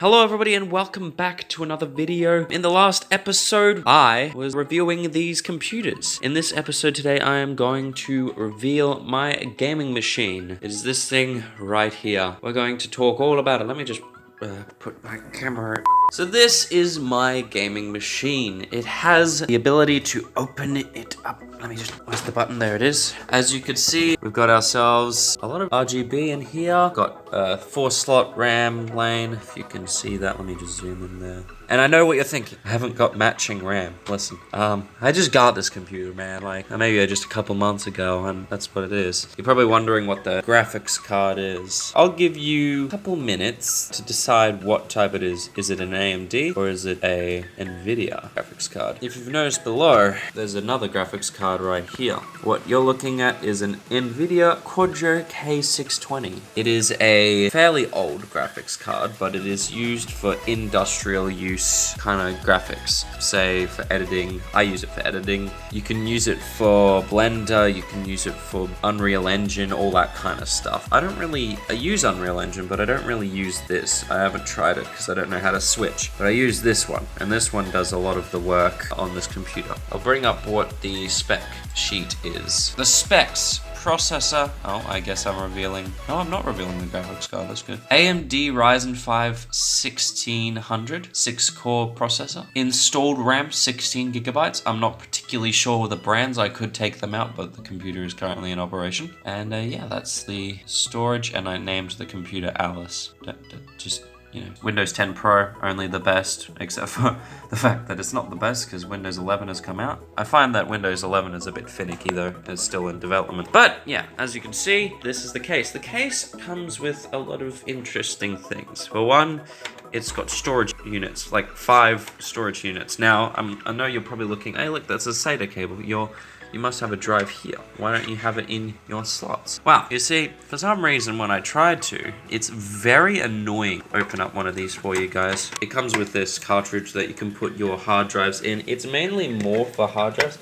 Hello everybody and welcome back to another video. In the last episode, I was reviewing these computers. In this episode today, I am going to reveal my gaming machine. It is this thing right here. We're going to talk all about it. Let me just put my camera. So this is my gaming machine. It has the ability to open it up. Let me just, where's the button? There it is. As you can see, we've got ourselves a lot of RGB in here. Got a 4-slot RAM lane. If you can see that, let me just zoom in there. And I know what you're thinking. I haven't got matching RAM. Listen, I just got this computer, man. Like, maybe just a couple months ago, and that's what it is. You're probably wondering what the graphics card is. I'll give you a couple minutes to decide what type it is. Is it an AMD or is it a NVIDIA graphics card? If you've noticed below, there's another graphics card right here. What you're looking at is an NVIDIA Quadro K620. It is a fairly old graphics card, but it is used for industrial use kind of graphics. Say for editing, I use it for editing. You can use it for Blender, you can use it for Unreal Engine, all that kind of stuff. I use Unreal Engine, but I don't really use this. I haven't tried it because I don't know how to switch, but I use this one, and this one does a lot of the work on this computer. I'll bring up what the spec sheet is. The specs: processor. Oh, I guess I'm revealing. No, I'm not revealing the graphics card. That's good. AMD Ryzen 5 1600 6-core processor. Installed RAM 16 gigabytes. I'm not particularly sure with the brands. I could take them out, but the computer is currently in operation. And yeah, that's the storage. And I named the computer Alice. Just, you know, Windows 10 Pro, only the best, except for the fact that it's not the best because Windows 11 has come out. I find that Windows 11 is a bit finicky though, it's still in development. But yeah, as you can see, this is the case. The case comes with a lot of interesting things. For one, it's got storage units, like 5 storage units. Now, I know you're probably looking, hey look, that's a SATA cable. You must have a drive here. Why don't you have it in your slots? Well, you see, for some reason when I tried to, it's very annoying to open up one of these for you guys. It comes with this cartridge that you can put your hard drives in. It's mainly more for hard drives.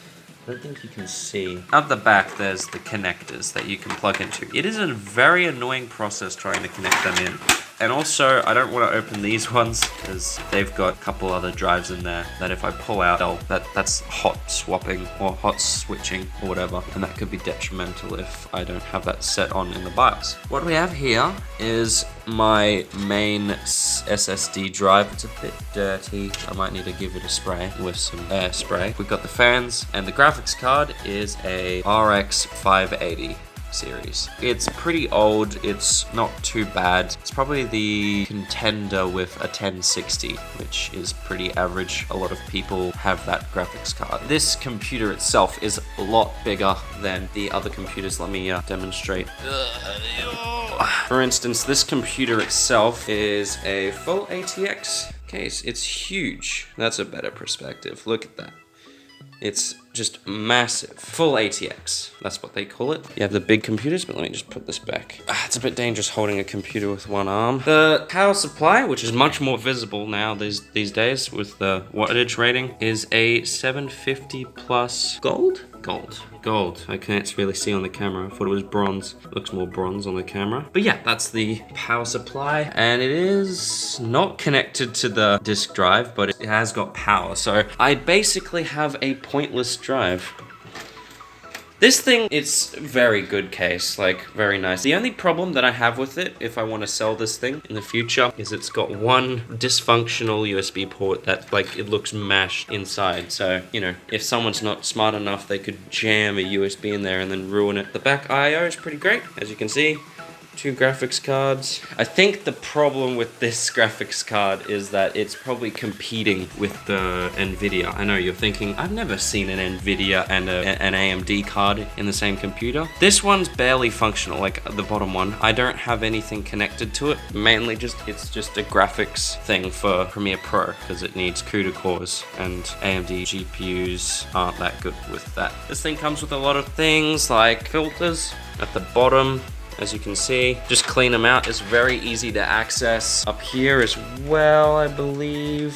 I don't think you can see. At the back, there's the connectors that you can plug into. It is a very annoying process trying to connect them in. And also, I don't want to open these ones because they've got a couple other drives in there that if I pull out, that's hot swapping or hot switching or whatever. And that could be detrimental if I don't have that set on in the BIOS. What we have here is my main SSD drive. It's a bit dirty. I might need to give it a spray with some air spray. We've got the fans, and the graphics card is a RX 580 series. It's pretty old, it's not too bad. It's probably the contender with a 1060, which is pretty average. A lot of people have that graphics card. This computer itself is a lot bigger than the other computers. Let me demonstrate. For instance, this computer itself is a full ATX case. It's huge. That's a better perspective. Look at that. It's just massive. Full ATX, that's what they call it. You have the big computers, but let me just put this back. It's a bit dangerous holding a computer with one arm. The power supply, which is much more visible now these days with the wattage rating, is a 750 plus gold? Gold. I can't really see on the camera. I thought it was bronze. It looks more bronze on the camera. But yeah, that's the power supply. And it is not connected to the disk drive, but it has got power. So I basically have a pointless drive. This thing, it's very good case, like very nice. The only problem that I have with it, if I want to sell this thing in the future, is it's got one dysfunctional USB port that like it looks mashed inside. So, you know, if someone's not smart enough, they could jam a USB in there and then ruin it. The back I/O is pretty great, as you can see. 2 graphics cards. I think the problem with this graphics card is that it's probably competing with the NVIDIA. I know you're thinking, I've never seen an NVIDIA and an AMD card in the same computer. This one's barely functional, like the bottom one. I don't have anything connected to it. Mainly it's just a graphics thing for Premiere Pro because it needs CUDA cores and AMD GPUs aren't that good with that. This thing comes with a lot of things like filters at the bottom. As you can see, just clean them out. It's very easy to access. Up here as well, I believe,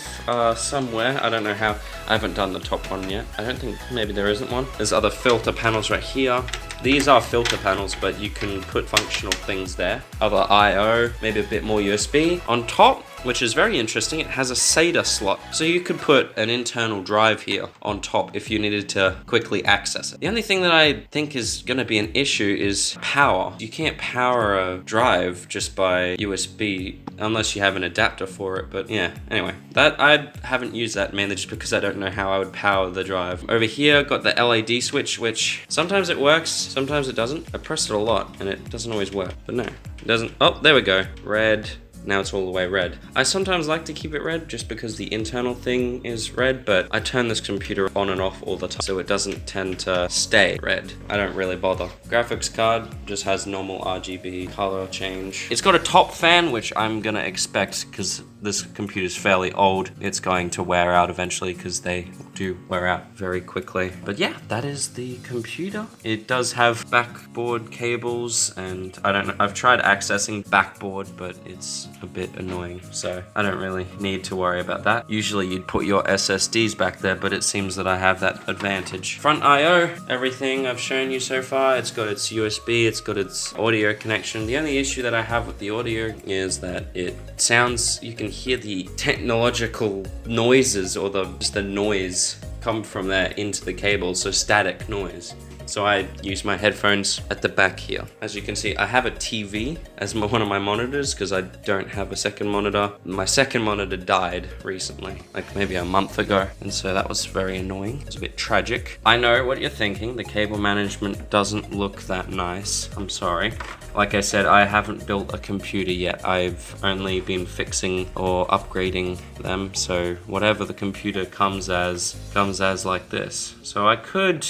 somewhere. I don't know how. I haven't done the top one yet. I don't think, maybe there isn't one. There's other filter panels right here. These are filter panels, but you can put functional things there. Other I/O, maybe a bit more USB. On top, which is very interesting, it has a SATA slot. So you could put an internal drive here on top if you needed to quickly access it. The only thing that I think is gonna be an issue is power. You can't power a drive just by USB unless you have an adapter for it, but yeah, anyway. I haven't used that mainly just because I don't know how I would power the drive. Over here, got the LED switch, which sometimes it works, sometimes it doesn't. I pressed it a lot and it doesn't always work, but no, it doesn't. Oh, there we go, red. Now it's all the way red. I sometimes like to keep it red just because the internal thing is red, but I turn this computer on and off all the time so it doesn't tend to stay red. I don't really bother. Graphics card just has normal RGB color change. It's got a top fan, which I'm gonna expect because this computer's fairly old. It's going to wear out eventually because they do wear out very quickly. But yeah, that is the computer. It does have backboard cables and I don't know, I've tried accessing backboard, but it's a bit annoying, so I don't really need to worry about that. Usually you'd put your SSDs back there, but it seems that I have that advantage. Front I/O, everything I've shown you so far. It's got its USB, it's got its audio connection. The only issue that I have with the audio is that it sounds, you can hear the technological noises or just the noise come from there into the cable, so static noise. So I use my headphones at the back here. As you can see, I have a TV as one of my monitors because I don't have a second monitor. My second monitor died recently, like maybe a month ago. And so that was very annoying. It's a bit tragic. I know what you're thinking. The cable management doesn't look that nice. I'm sorry. Like I said, I haven't built a computer yet. I've only been fixing or upgrading them. So whatever the computer comes as like this. So I could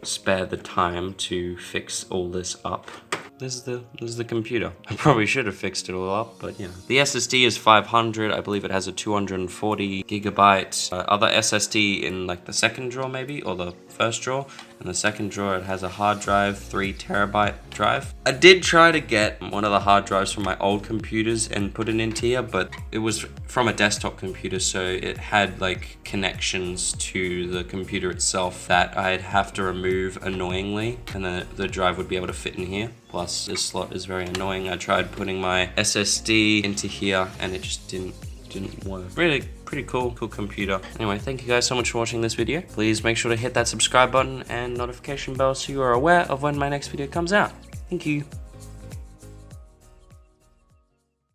spare the time to fix all this up. This is the computer. I probably should have fixed it all up, but yeah. The SSD is 500. I believe it has a 240 gigabyte. Other SSD in like the second drawer maybe, or the first drawer. In the second drawer it has a hard drive, 3 terabyte drive. I did try to get one of the hard drives from my old computers and put it into here, but it was from a desktop computer, so it had like connections to the computer itself that I'd have to remove annoyingly, and then the drive would be able to fit in here. Plus this slot is very annoying. I tried putting my SSD into here and it just didn't work. Really pretty cool computer. Anyway, thank you guys so much for watching this video. Please make sure to hit that subscribe button and notification bell so you are aware of when my next video comes out. Thank you.